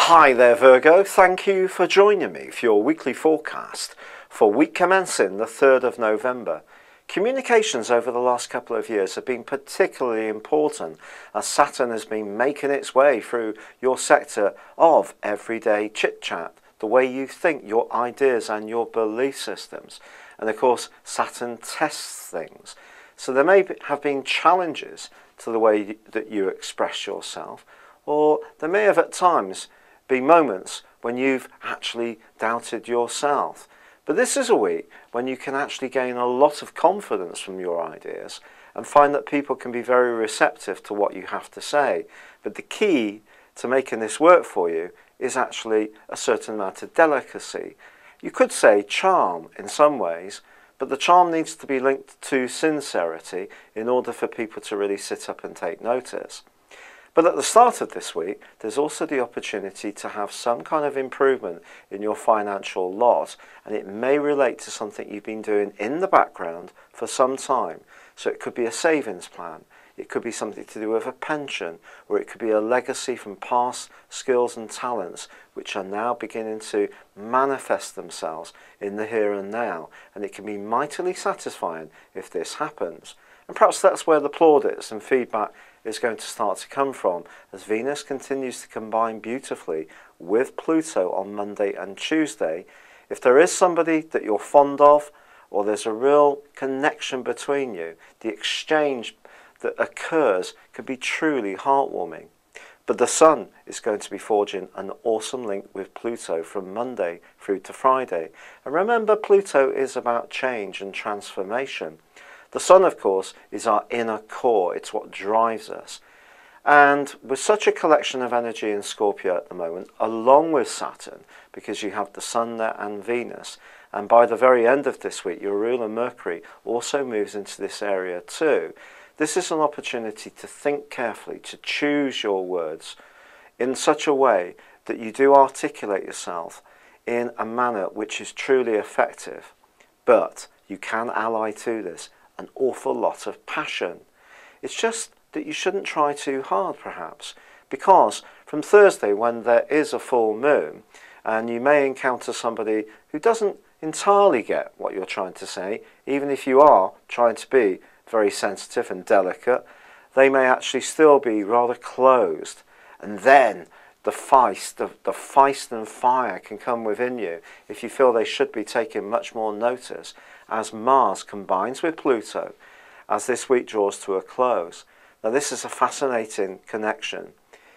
Hi there Virgo, thank you for joining me for your weekly forecast for week commencing the 3rd of November. Communications over the last couple of years have been particularly important as Saturn has been making its way through your sector of everyday chit-chat, the way you think, your ideas and your belief systems. And of course Saturn tests things. So there may have been challenges to the way that you express yourself, or there may have at times been moments when you've actually doubted yourself. But this is a week when you can actually gain a lot of confidence from your ideas and find that people can be very receptive to what you have to say. But the key to making this work for you is actually a certain amount of delicacy. You could say charm in some ways, but the charm needs to be linked to sincerity in order for people to really sit up and take notice. But at the start of this week, there's also the opportunity to have some kind of improvement in your financial lot, and it may relate to something you've been doing in the background for some time. So it could be a savings plan, it could be something to do with a pension, or it could be a legacy from past skills and talents which are now beginning to manifest themselves in the here and now, and it can be mightily satisfying if this happens. And perhaps that's where the plaudits and feedback is going to start to come from as Venus continues to combine beautifully with Pluto on Monday and Tuesday. If there is somebody that you're fond of, or there's a real connection between you, the exchange that occurs can be truly heartwarming. But the Sun is going to be forging an awesome link with Pluto from Monday through to Friday. And remember, Pluto is about change and transformation. The Sun, of course, is our inner core. It's what drives us. And with such a collection of energy in Scorpio at the moment, along with Saturn, because you have the Sun there and Venus, and by the very end of this week, your ruler Mercury also moves into this area too. This is an opportunity to think carefully, to choose your words in such a way that you do articulate yourself in a manner which is truly effective. But you can ally to this an awful lot of passion. It's just that you shouldn't try too hard perhaps, because from Thursday, when there is a full moon and you may encounter somebody who doesn't entirely get what you're trying to say, even if you are trying to be very sensitive and delicate, they may actually still be rather closed, and then the feist and fire can come within you if you feel they should be taking much more notice as Mars combines with Pluto as this week draws to a close. Now this is a fascinating connection.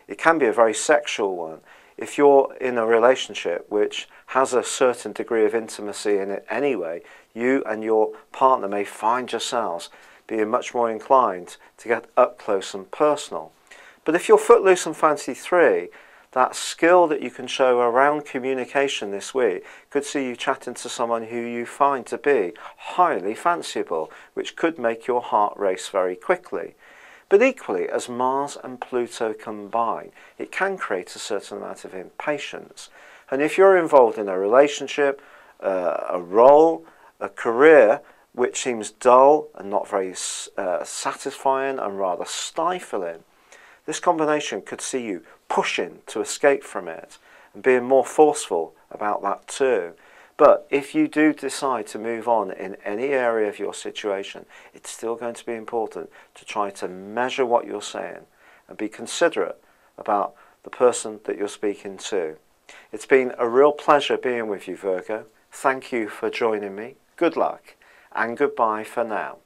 It can be a very sexual one. If you're in a relationship which has a certain degree of intimacy in it anyway, you and your partner may find yourselves being much more inclined to get up close and personal. But if you're footloose and fancy free, that skill that you can show around communication this week could see you chatting to someone who you find to be highly fanciable, which could make your heart race very quickly. But equally, as Mars and Pluto combine, it can create a certain amount of impatience. And if you're involved in a relationship, a role, a career which seems dull and not very satisfying and rather stifling, this combination could see you pushing to escape from it and being more forceful about that too. But if you do decide to move on in any area of your situation, it's still going to be important to try to measure what you're saying and be considerate about the person that you're speaking to. It's been a real pleasure being with you, Virgo. Thank you for joining me. Good luck and goodbye for now.